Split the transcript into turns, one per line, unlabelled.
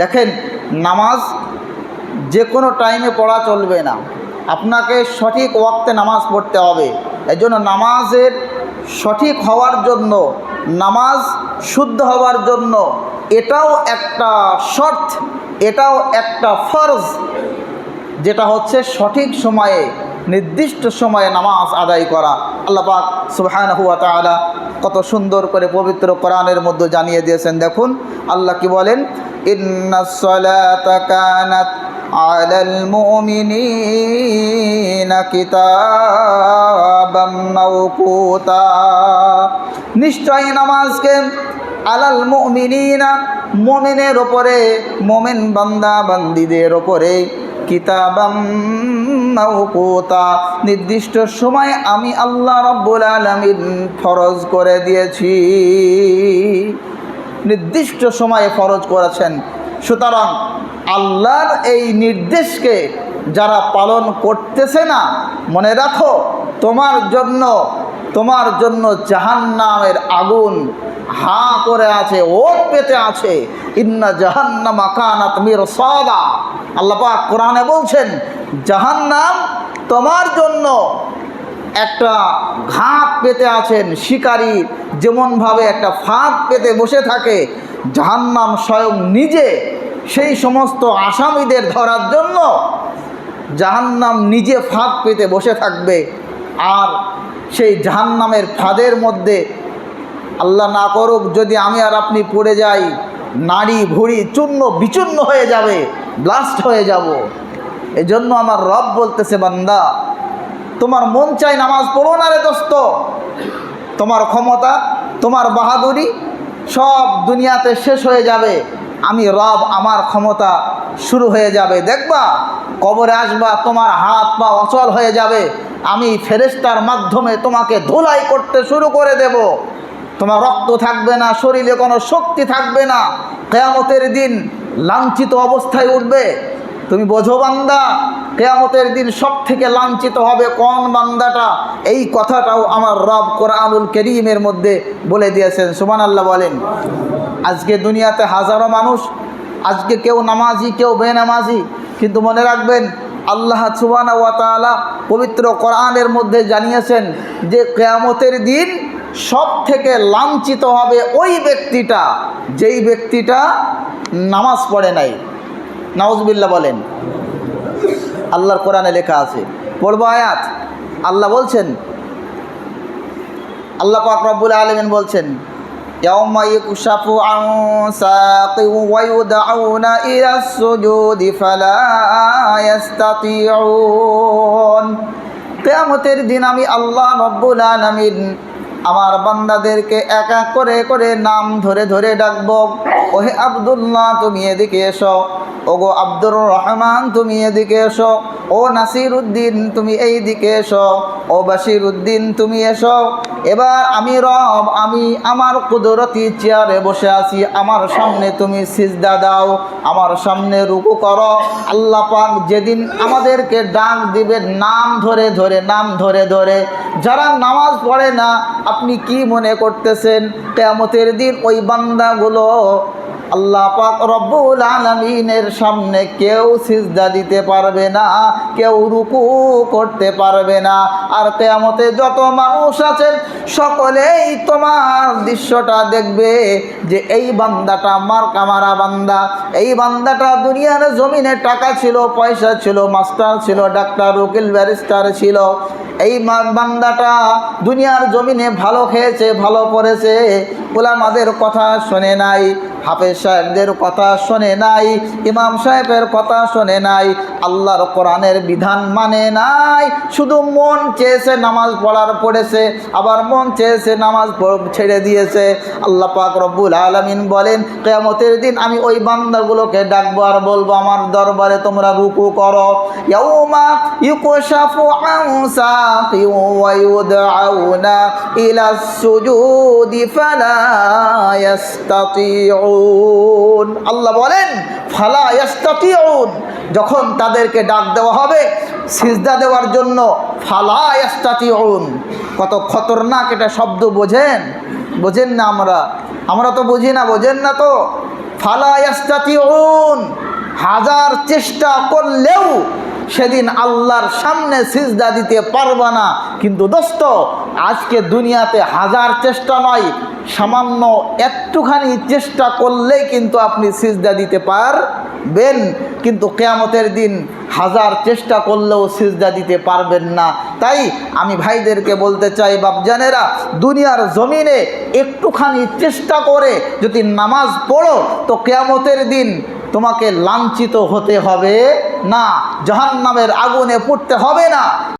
দেখেন, নামাজ যে কোনো টাইমে পড়া চলবে না, আপনাকে সঠিক ওয়াক্তে নামাজ পড়তে হবে। এই জন্য নামাজের সঠিক হওয়ার জন্য, নামাজ শুদ্ধ হওয়ার জন্য এটাও একটা শর্ত, এটাও একটা ফরজ, যেটা হচ্ছে সঠিক সময়ে, নির্দিষ্ট সময়ে নামাজ আদায় করা। আল্লাহ পাক সুবহানাহু ওয়া তাআলা কত সুন্দর করে পবিত্র কোরআনের মধ্যে জানিয়ে দিয়েছেন। দেখুন আল্লাহ কি বলেন, ইন্নাস সালাতা কানাত আলাল মুমিনিনা কিতাবাম মাওকুতা, নিশ্চয় নামাজকে আলাল মুমিনিনা, মুমিনের ওপরে, মুমিন বান্দা বান্দীদের ওপরে, কিতাবাম মাওকুতা, নির্দিষ্ট সময় আমি আল্লাহ রাব্বুল আলামিন ফরজ করে দিয়েছি, নির্দিষ্ট সময়ে ফরজ করেছেন। সুতরাং আল্লাহর এই নির্দেশকে যারা পালন করতেছে না, মনে রাখো তোমার জন্য জাহান্নামের আগুন হাঁ করে আছে, ওত পেতে আছে। ইন্না জাহান্নামা কানাত মিরসাদা, আল্লাহ পাক কোরআনে বলছেন জাহান্নাম তোমার জন্য একটা ঘাত পেতে আছেন। শিকারী যেমনভাবে একটা ফাঁদ পেতে বসে থাকে, জাহান্নাম স্বয়ং নিজে সেই সমস্ত আসামিদের ধরার জন্য জাহান্নাম নিজে ফাঁদ পেতে বসে থাকবে। আর সেই জাহান্নামের ফাঁদের মধ্যে, আল্লাহ না করুক যদি আমি আর আপনি পড়ে যাই, নাড়ি ভুঁড়ি চূর্ণ বিচূর্ণ হয়ে যাবে, ব্লাস্ট হয়ে যাব। এজন্য আমার রব বলতেছে, বান্দা তোমার মন চাই নামাজ পড়ো না রে দোস্ত, তোমার ক্ষমতা, তোমার বাহাদুরি সব দুনিয়াতে শেষ হয়ে যাবে, আমি রব, আমার ক্ষমতা শুরু হয়ে যাবে। দেখবা কবরে আসবা, তোমার হাত পা অচল হয়ে যাবে, আমি ফেরেশতার মাধ্যমে তোমাকে ধুলাই করতে শুরু করে দেব, তোমার রক্ত থাকবে না, শরীরে কোনো শক্তি থাকবে না, কিয়ামতের দিন লাঞ্ছিত অবস্থায় উঠবে। তুমি বোঝো বান্দা, কিয়ামতের দিন সব থেকে লাঞ্ছিত হবে কোন বান্দাটা, এই কথাটাও আমার রব কোরআনুল কারীমের মধ্যে বলে দিয়েছেন। সুবহানাল্লাহ বলেন। আজকে দুনিয়াতে হাজারো মানুষ, আজকে কেউ নামাজি কেউ বেনামাজি, কিন্তু মনে রাখবেন আল্লাহ সুবহানাহু ওয়া তাআলা পবিত্র কোরআনের মধ্যে জানিয়েছেন যে কিয়ামতের দিন সব থেকে লাঞ্ছিত হবে ওই ব্যক্তিটা, যেই ব্যক্তিটা নামাজ পড়ে নাই। নাউজুবিল্লাহ বলেন। আল্লাহর কোরআনে লেখা আছে, পড়ব আয়াত। আল্লাহ বলছেন, আল্লাহ পাক রব্বুল আলামিন বলছেন, ইয়াউমা ইউকশাফু আন সাকিন ওয়া ইউদআউনা ইলাস সুজুদি ফালা ইস্তাতিউন, কিয়ামতের দিন আমি আল্লাহ রব্বুল আলামিন আমার বান্দাদেরকে এক এক করে করে নাম ধরে ধরে ডাকবো। ওহে আব্দুল্লাহ তুমি এদিকে এসো, ওগো আব্দুর রহমান তুমি এদিকে এসো, ও নাসির উদ্দিন তুমি এই দিকে এসো, ও বাশির উদ্দিন তুমি এসো। এবার আমি রব, আমি আমার কুদরতি চেয়ারে বসে আছি, আমার সামনে তুমি সিজদা দাও, আমার সামনে রুকু করো। আল্লাহ পাক যেদিন আমাদেরকে ডাক দিবেন নাম ধরে ধরে, নাম ধরে ধরে, যারা নামাজ পড়ে না, আপনি কি মনে করতেছেন কিয়ামতের দিন ওই বান্দাগুলো আল্লাহ পাক রব্বুল আলামিনের সামনে কেউ সিজদা দিতে পারবে না, কেউ রুকু করতে পারবে না। আর কিয়ামতে যত মানুষ আছেন সকলেই তোমার দৃশ্যটা দেখবে যে এই বান্দাটা মার্কা মারা বান্দা, এই বান্দাটা দুনিয়ার জমিনে টাকা ছিল, পয়সা ছিল, মাস্টার ছিল, ডাক্তার, উকিল, ব্যারিস্টার ছিল, এই বান্দাটা দুনিয়ার জমিনে ভালো খেয়েছে, ভালো পড়েছে, উলামাদের কথা শোনে নাই, হাফেজ সাহেবদের কথা শোনে নাই, ইমাম সাহেবের কথা শোনে নাই, আল্লাহর কোরআনের বিধান মানে নাই, শুধু মন চেয়েছে নামাজ পড়ার পড়েছে, আবার মন চেয়েছে নামাজ ছেড়ে দিয়েছে। আল্লাহ পাক রব্বুল আলামিন বলেন কিয়ামতের দিন আমি ওই বান্দাগুলোকে ডাকবো আর বলবো আমার দরবারে তোমরা রুকু করো। ইয়াউমা ইউকশাফু আন সাকিন ওয়া ইউদআউনা ইলাস সুজুদি ফালা ইস্তাতিউন। আল্লাহ বলেন ফালা ইস্তাতিউন, যখন তাদেরকে ডাক দেওয়া হবে সিজদা দেওয়ার জন্য, ফালা ইস্তাতিউন, কত খতরনাক এটা শব্দ, বোঝেন না? আমরা তো বুঝি না, বোঝেন না তো। ফালা ইস্তাতিউন, হাজার চেষ্টা করলেও সেদিন আল্লাহর সামনে সিজদা দিতে পারবা না। কিন্তু দোস্ত, আজকে দুনিয়াতে হাজার চেষ্টা নয়, সামান্য একটুখানি চেষ্টা করলেই কিন্তু আপনি সিজদা দিতে পারবেন, কিন্তু কিয়ামতের দিন হাজার চেষ্টা করলেও সিজদা দিতে পারবেন না। তাই আমি ভাইদেরকে বলতে চাই, বাপজানেরা, দুনিয়ার জমিনে একটুখানি চেষ্টা করে যদি নামাজ পড়ো তো কিয়ামতের দিন তোমাকে লাঞ্ছিত হতে হবে না, জাহান্নামের আগুনে পড়তে হবে না।